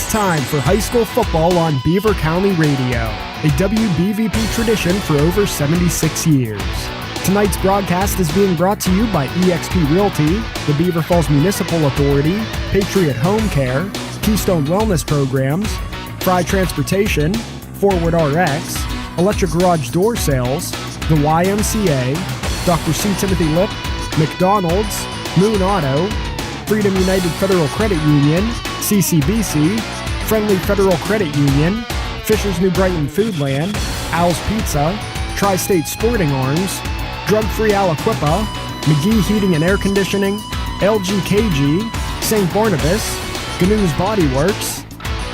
time for high school football on Beaver County Radio, a WBVP tradition for over 76 years. Tonight's broadcast is being brought to you by eXp Realty, the Beaver Falls Municipal Authority, Patriot Home Care, Keystone Wellness Programs, Fry Transportation, Forward RX, Electric Garage Door Sales, the YMCA, Dr. C. Timothy Lip, McDonald's, Moon Auto, Freedom United Federal Credit Union, CCBC, Friendly Federal Credit Union, Fisher's New Brighton Foodland, Al's Pizza, Tri-State Sporting Arms, Drug-Free Aliquippa, McGee Heating and Air Conditioning, LGKG, St. Barnabas, GNU's Body Works,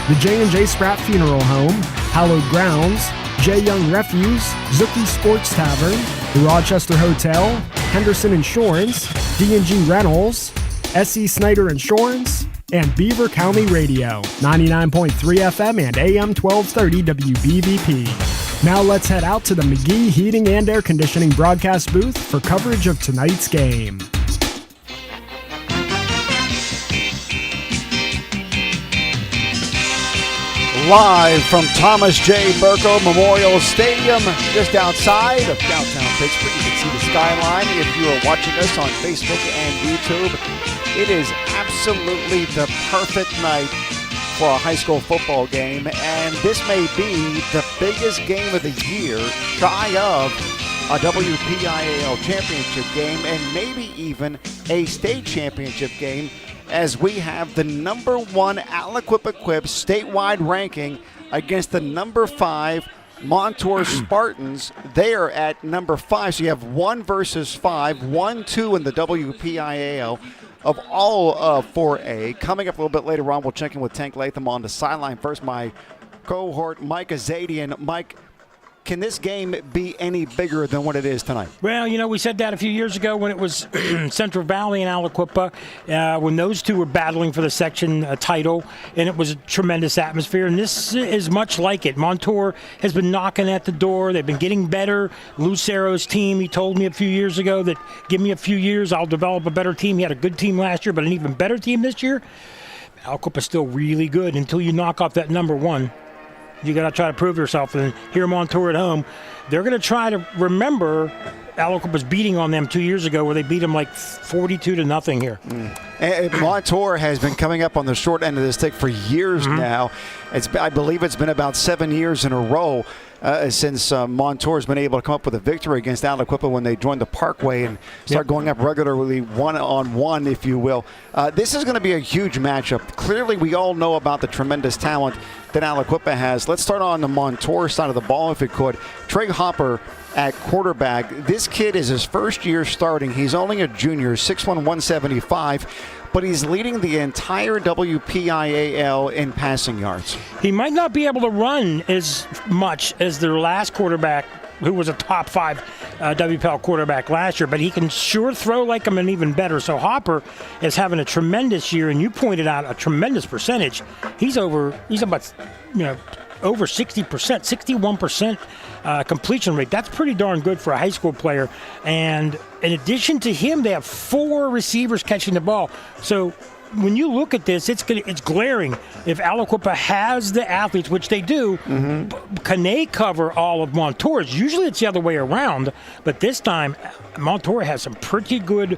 the J&J Spratt Funeral Home, Hallowed Grounds, J. Young Refuse, Zuki Sports Tavern, the Rochester Hotel, Henderson Insurance, D&G Rentals, S.E. Snyder Insurance, and Beaver County Radio, 99.3 FM and AM 1230 WBVP. Now let's head out to the McGee Heating and Air Conditioning broadcast booth for coverage of tonight's game. Live from Thomas J. Burko Memorial Stadium, just outside of downtown Pittsburgh. You can see the skyline if you are watching us on Facebook and YouTube. It is absolutely the perfect night for a high school football game, and this may be the biggest game of the year, shy of a WPIAL championship game, and maybe even a state championship game, as we have the number 1 Aliquippa statewide ranking against the number 5 Montour Spartans. They are at number 5, so you have 1 versus 5, 1-2 in the WPIAL of all of 4A. Coming up a little bit later on, we'll check in with Tank Latham on the sideline. First, my cohort, Mike Azadian. Mike, can this game be any bigger than what it is tonight? Well, you know, we said that a few years ago when it was Central Valley and Aliquippa, when those two were battling for the section title, and it was a tremendous atmosphere. And this is much like it. Montour has been knocking at the door. They've been getting better. Lucero's team, he told me a few years ago that give me a few years, I'll develop a better team. He had a good team last year, but an even better team this year. Aliquippa's still really good until you knock off that number 1. You got to try to prove yourself, and here Montour at home, they're going to try to remember Aliquippa's beating on them 2 years ago, where they beat them like 42-0 here. And Montour has been coming up on the short end of the stick for years now. I believe it's been about 7 years in a row since Montour has been able to come up with a victory against Aliquippa when they joined the Parkway and start going up regularly one-on-one, if you will. This is going to be a huge matchup. Clearly, we all know about the tremendous talent that Aliquippa has. Let's start on the Montour side of the ball, if we could. Trey Hopper at quarterback. This kid is his first year starting. He's only a junior, 6'1", 175, but he's leading the entire WPIAL in passing yards. He might not be able to run as much as their last quarterback, who was a top 5 WPL quarterback last year, but he can sure throw like him and even better. So Hopper is having a tremendous year, and you pointed out a tremendous percentage. He's about, over 60%, 61% completion rate. That's pretty darn good for a high school player. And in addition to him, they have 4 receivers catching the ball. So when you look at this, it's glaring. If Aliquippa has the athletes, which they do, can they cover all of Montour's? Usually it's the other way around, but this time Montour has some pretty good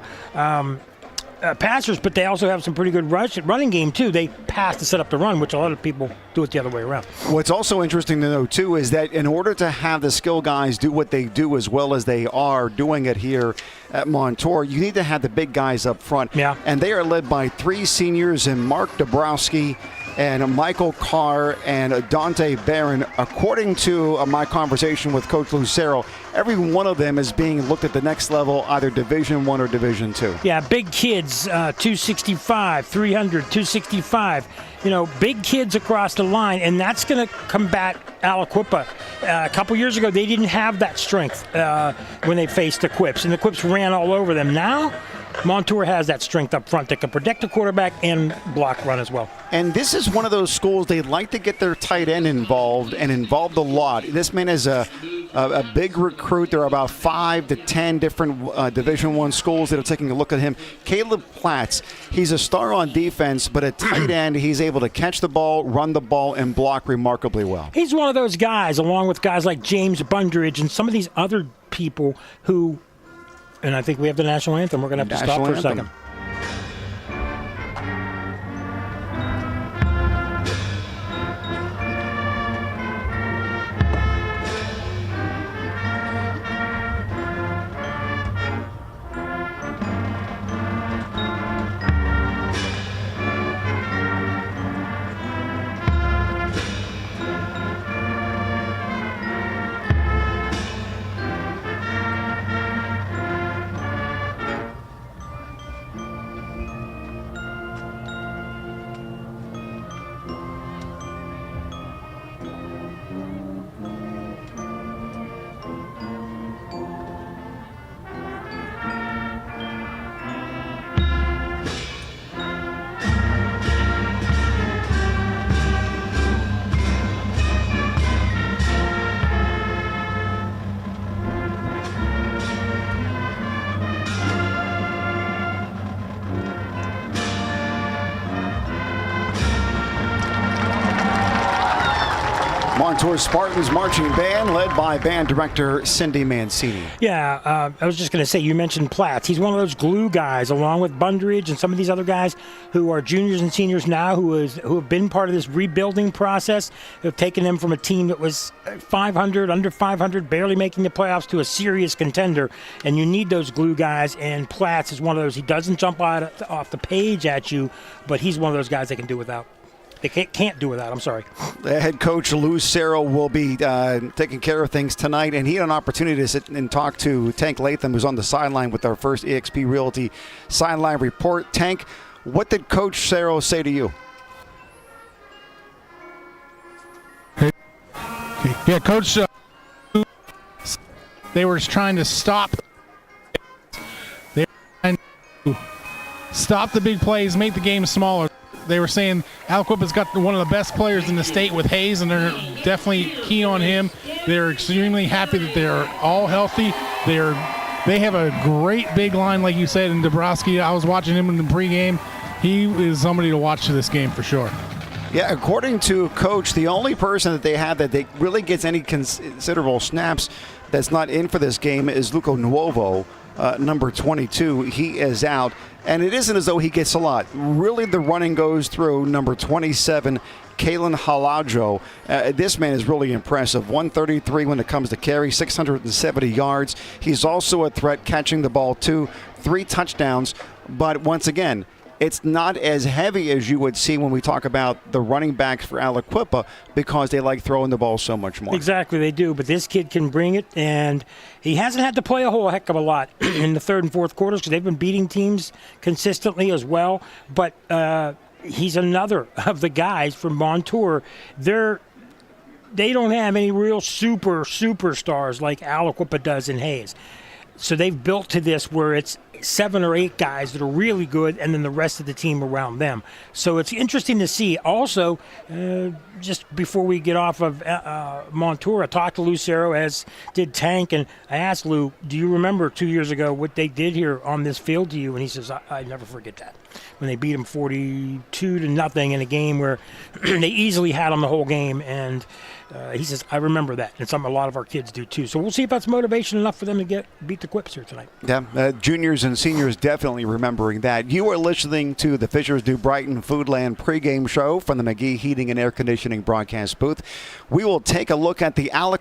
passers, but they also have some pretty good running game too. They pass to set up the run, which a lot of people do it the other way around. What's also interesting to know too is that in order to have the skill guys do what they do as well as they are doing it here at Montour, you need to have the big guys up front. Yeah. And they are led by 3 seniors in Mark Dabrowski and Michael Carr and Dante Barron. According to my conversation with Coach Lucero, every one of them is being looked at the next level, either Division I or Division II. Yeah, big kids, 265, 300, 265. You know, big kids across the line, and that's going to combat Aliquippa. A couple years ago, they didn't have that strength when they faced the Quips, and the Quips ran all over them. Now, Montour has that strength up front that can protect the quarterback and block run as well. And this is one of those schools they like to get their tight end involved a lot. This man is a big recruit. There are about 5 to 10 different Division I schools that are taking a look at him. Caleb Platts, he's a star on defense, but at tight end, he's able to catch the ball, run the ball, and block remarkably well. He's one of those guys, along with guys like James Bundridge and some of these other people who, and I think we have the national anthem. We're going to have to stop for a second. Montour Spartans marching band led by band director Cindy Mancini. Yeah, I was just going to say, you mentioned Platts. He's one of those glue guys, along with Bundridge and some of these other guys who are juniors and seniors now who have been part of this rebuilding process, who have taken them from a team that was 500, under 500, barely making the playoffs to a serious contender. And you need those glue guys, and Platts is one of those. He doesn't jump off the page at you, but he's one of those guys they can do without. They can't do without. I'm sorry. The head coach, Lucero, will be taking care of things tonight, and he had an opportunity to sit and talk to Tank Latham, who's on the sideline with our first eXp Realty sideline report. Tank, what did Coach Cerro say to you? Yeah, Coach, they were trying to stop. They were trying to stop the big plays, make the game smaller. They were saying Aliquippa's got one of the best players in the state with Hayes, and they're definitely key on him. They're extremely happy that they're all healthy. They have a great big line, like you said, in Dabrowski. I was watching him in the pregame. He is somebody to watch to this game for sure. Yeah, according to Coach, the only person that they have that they really gets any considerable snaps that's not in for this game is Luco Nuovo, number 22. He is out. And it isn't as though he gets a lot. Really, the running goes through number 27, Kalen Halajo. This man is really impressive. 133 when it comes to carry, 670 yards. He's also a threat catching the ball, too. 3 touchdowns. But once again, it's not as heavy as you would see when we talk about the running backs for Aliquippa because they like throwing the ball so much more. Exactly, they do. But this kid can bring it, and he hasn't had to play a whole heck of a lot in the third and fourth quarters because they've been beating teams consistently as well. But he's another of the guys from Montour. They don't have any real superstars like Aliquippa does in Hayes. So they've built to this where it's 7 or 8 guys that are really good, and then the rest of the team around them. So it's interesting to see. Also, just before we get off of Montour, I talked to Lucero, as did Tank, and I asked Lou, do you remember 2 years ago what they did here on this field to you? And he says, I never forget that. When they beat them 42-0 in a game where they easily had them the whole game, and he says, I remember that. And something a lot of our kids do too. So we'll see if that's motivation enough for them to beat the Quips here tonight. Yeah, juniors and seniors definitely remembering that. You are listening to the Fishers Do Brighton Foodland pregame show from the McGee Heating and Air Conditioning broadcast booth. We will take a look at the Aliquippa